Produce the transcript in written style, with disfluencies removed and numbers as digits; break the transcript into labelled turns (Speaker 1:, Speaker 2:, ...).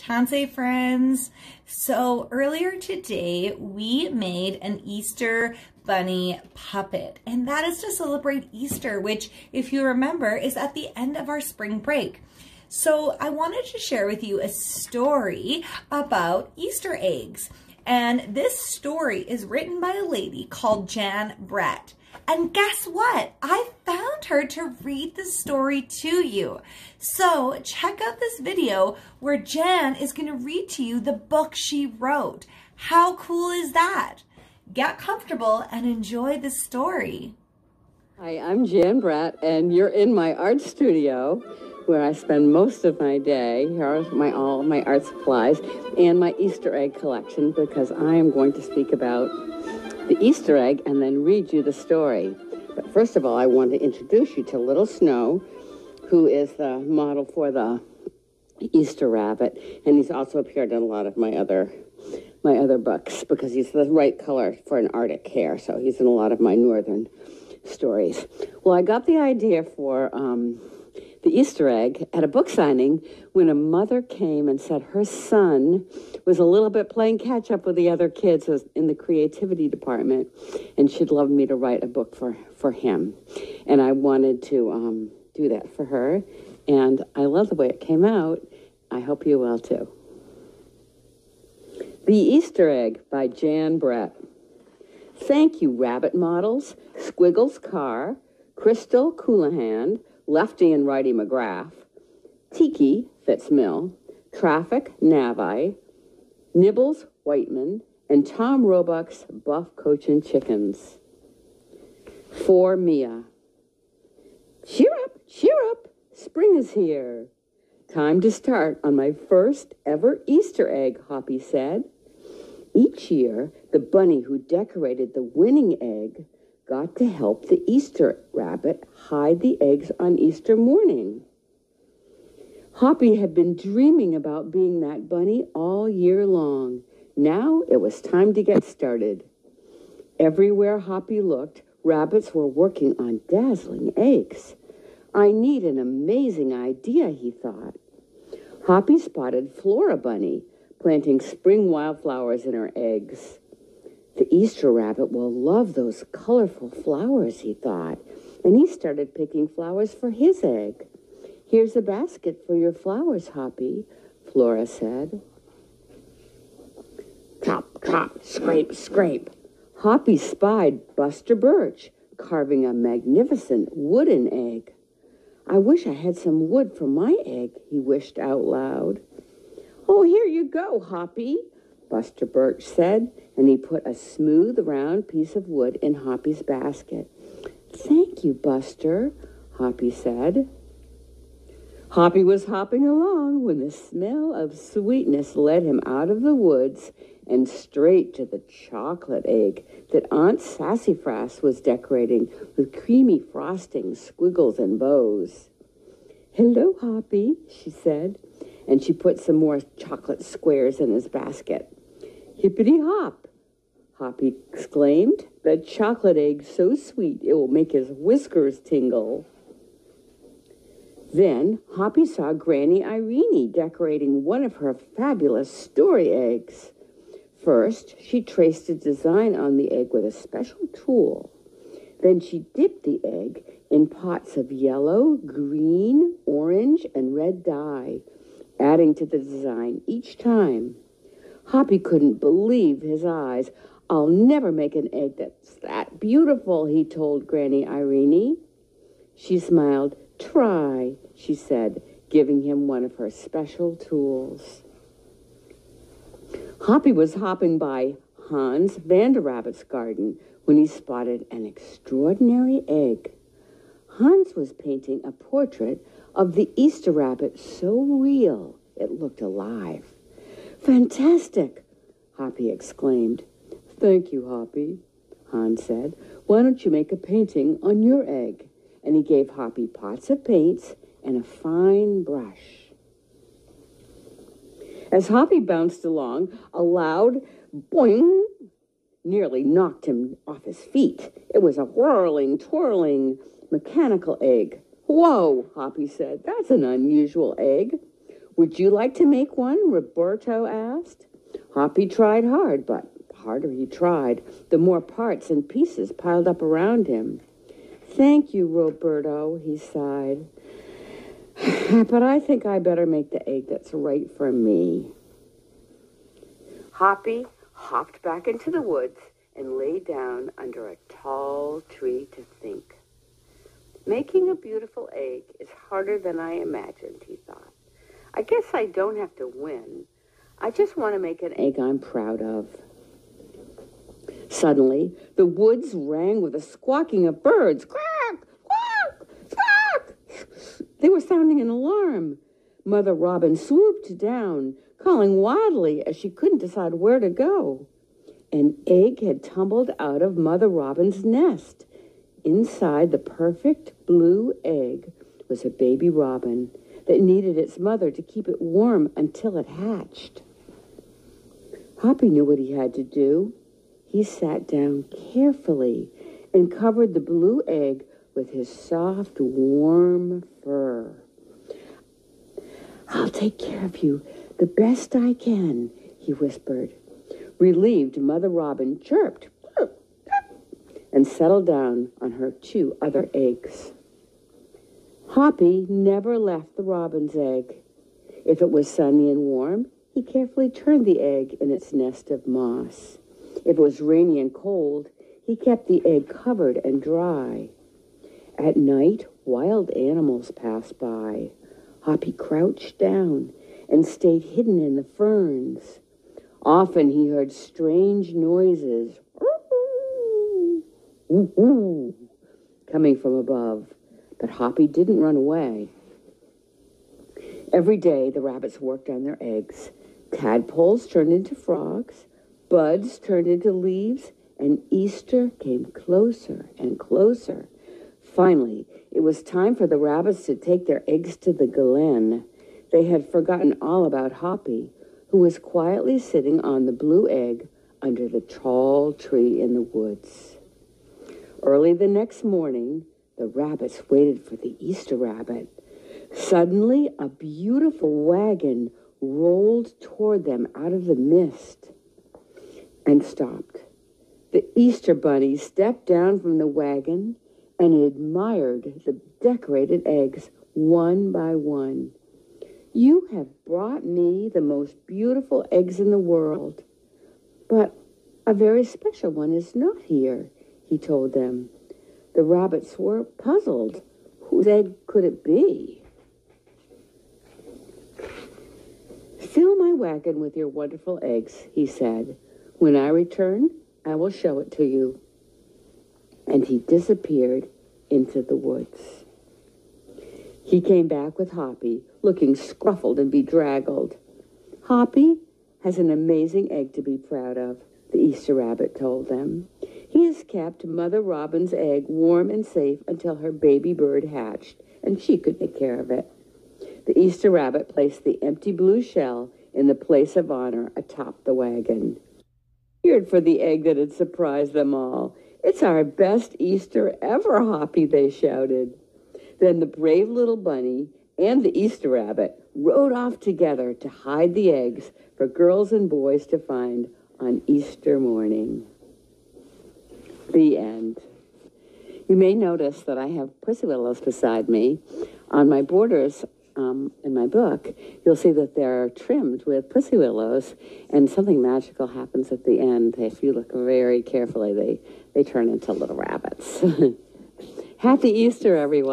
Speaker 1: Tansei friends. So earlier today, we made an Easter bunny puppet, and that is to celebrate Easter, which, if you remember, is at the end of our spring break. So I wanted to share with you a story about Easter eggs. And this story is written by a lady called Jan Brett. And guess what? I found her to read the story to you. So check out this video where Jan is going to read to you the book she wrote. How cool is that? Get comfortable and enjoy the story.
Speaker 2: Hi, I'm Jan Brett, and you're in my art studio where I spend most of my day. Here are all my art supplies and my Easter egg collection, because I am going to speak about the Easter egg and then read you the story. But first of all, I want to introduce you to Little Snow, who is the model for the Easter rabbit, and he's also appeared in a lot of my other books because he's the right color for an Arctic hare, so he's in a lot of my northern stories. Well, I got the idea for the Easter egg at a book signing when a mother came and said her son was a little bit playing catch up with the other kids in the creativity department, and she'd love me to write a book for him. And I wanted to do that for her, and I love the way it came out. I hope you will too. The Easter Egg by Jan Brett. Thank you, Rabbit Models, Squiggles Carr, Crystal Coulahan, Lefty and Righty McGrath, Tiki Fitzmill, Traffic Navi, Nibbles Whiteman, and Tom Roebuck's Buff Cochin Chickens. For Mia. Cheer up, spring is here. Time to start on my first ever Easter egg, Hoppy said. Each year, the bunny who decorated the winning egg got to help the Easter rabbit hide the eggs on Easter morning. Hoppy had been dreaming about being that bunny all year long. Now it was time to get started. Everywhere Hoppy looked, rabbits were working on dazzling eggs. I need an amazing idea, he thought. Hoppy spotted Flora Bunny planting spring wildflowers in her eggs. The Easter rabbit will love those colorful flowers, he thought, and he started picking flowers for his egg. Here's a basket for your flowers, Hoppy, Flora said. Chop, chop, scrape, scrape. Hoppy spied Buster Birch carving a magnificent wooden egg. I wish I had some wood for my egg, he wished out loud. Oh, here you go, Hoppy, Buster Birch said, and he put a smooth, round piece of wood in Hoppy's basket. Thank you, Buster, Hoppy said. Hoppy was hopping along when the smell of sweetness led him out of the woods and straight to the chocolate egg that Aunt Sassafras was decorating with creamy frosting, squiggles, and bows. Hello, Hoppy, she said, and she put some more chocolate squares in his basket. Hippity-hop, Hoppy exclaimed. The chocolate egg's so sweet it will make his whiskers tingle. Then Hoppy saw Granny Irene decorating one of her fabulous story eggs. First, she traced a design on the egg with a special tool. Then she dipped the egg in pots of yellow, green, orange, and red dye, adding to the design each time. Hoppy couldn't believe his eyes. I'll never make an egg that's that beautiful, he told Granny Irene. She smiled. Try, she said, giving him one of her special tools. Hoppy was hopping by Hans Vanderrabbit's garden when he spotted an extraordinary egg. Hans was painting a portrait of the Easter rabbit so real it looked alive. Fantastic, Hoppy exclaimed. Thank you, Hoppy, Hans said. Why don't you make a painting on your egg? And he gave Hoppy pots of paints and a fine brush. As Hoppy bounced along, a loud boing nearly knocked him off his feet. It was a whirling, twirling, mechanical egg. Whoa, Hoppy said. That's an unusual egg. Would you like to make one? Roberto asked. Hoppy tried hard, but the harder he tried, the more parts and pieces piled up around him. Thank you, Roberto, he sighed. But I think I better make the egg that's right for me. Hoppy hopped back into the woods and lay down under a tall tree to think. Making a beautiful egg is harder than I imagined, he thought. I guess I don't have to win. I just want to make an egg I'm proud of. Suddenly, the woods rang with the squawking of birds. Quack! Quack! Quack! They were sounding an alarm. Mother Robin swooped down, calling wildly as she couldn't decide where to go. An egg had tumbled out of Mother Robin's nest. Inside the perfect blue egg was a baby robin that needed its mother to keep it warm until it hatched. Hoppy knew what he had to do. He sat down carefully and covered the blue egg with his soft, warm fur. I'll take care of you the best I can, he whispered. Relieved, Mother Robin chirped and settled down on her 2 other eggs. Hoppy never left the robin's egg. If it was sunny and warm, he carefully turned the egg in its nest of moss. If it was rainy and cold, he kept the egg covered and dry. At night, wild animals passed by. Hoppy crouched down and stayed hidden in the ferns. Often he heard strange noises coming from above, but Hoppy didn't run away. Every day, the rabbits worked on their eggs. Tadpoles turned into frogs, buds turned into leaves, and Easter came closer and closer. Finally, it was time for the rabbits to take their eggs to the glen. They had forgotten all about Hoppy, who was quietly sitting on the blue egg under the tall tree in the woods. Early the next morning, the rabbits waited for the Easter rabbit. Suddenly, a beautiful wagon rolled toward them out of the mist and stopped. The Easter bunny stepped down from the wagon and admired the decorated eggs one by one. You have brought me the most beautiful eggs in the world, but a very special one is not here, he told them. The rabbits were puzzled. Whose egg could it be? Fill my wagon with your wonderful eggs, he said. When I return, I will show it to you. And he disappeared into the woods. He came back with Hoppy, looking scruffled and bedraggled. Hoppy has an amazing egg to be proud of, the Easter rabbit told them. He has kept Mother Robin's egg warm and safe until her baby bird hatched, and she could take care of it. The Easter rabbit placed the empty blue shell in the place of honor atop the wagon. Cheered for the egg that had surprised them all. It's our best Easter ever, Hoppy, they shouted. Then the brave little bunny and the Easter rabbit rode off together to hide the eggs for girls and boys to find on Easter morning. The end. You may notice that I have pussy willows beside me. On my borders in my book, you'll see that they're trimmed with pussy willows, and something magical happens at the end. If you look very carefully, they turn into little rabbits. Happy Easter, everyone.